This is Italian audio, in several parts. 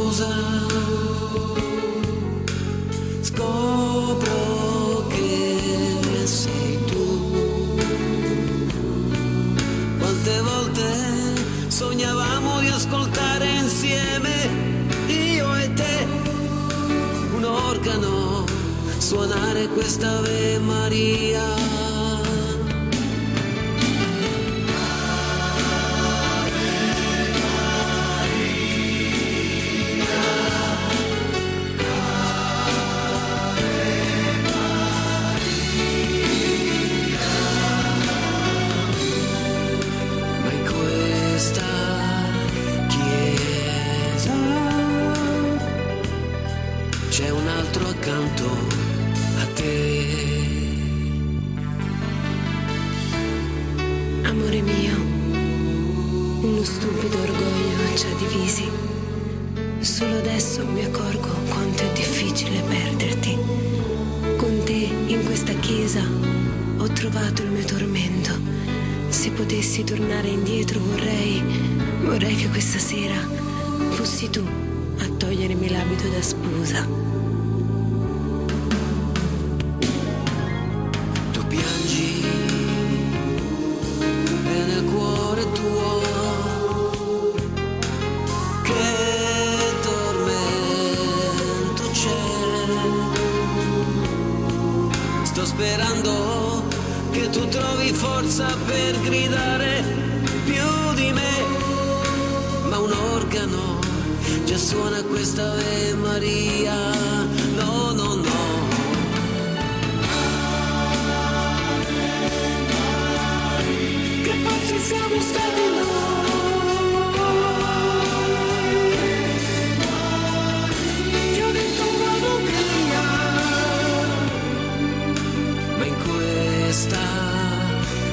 scusa, scopro che sei tu. Quante volte sognavamo di ascoltare insieme, io e te, un organo, suonare questa Ave Maria. C'è un altro accanto a te. Amore mio, uno stupido orgoglio ci ha divisi. Solo adesso mi accorgo quanto è difficile perderti. Con te in questa chiesa ho trovato il mio tormento. Se potessi tornare indietro vorrei che questa sera fossi tu a togliermi l'abito da sposa. Tu piangi e nel cuore tuo che tormento c'è. Sto sperando che tu trovi forza per gridare più di me, ma un organo già suona questa Ave Maria. No, no, no. Che pazzi siamo stati noi. Ti ho detto vado via, ma in questa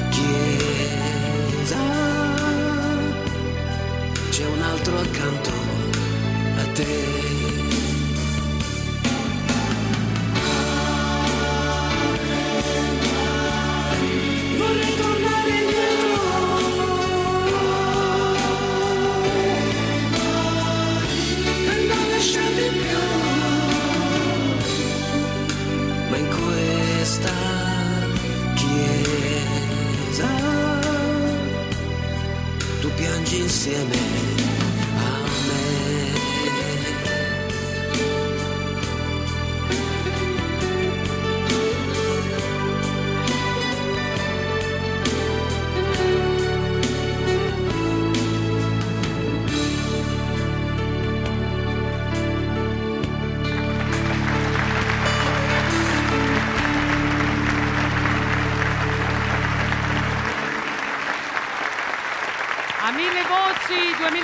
chiesa c'è un altro accanto a te. Vorrei tornare indietro e non lasciarti più, ma in questa chiesa tu piangi insieme a me. A mille voci 2000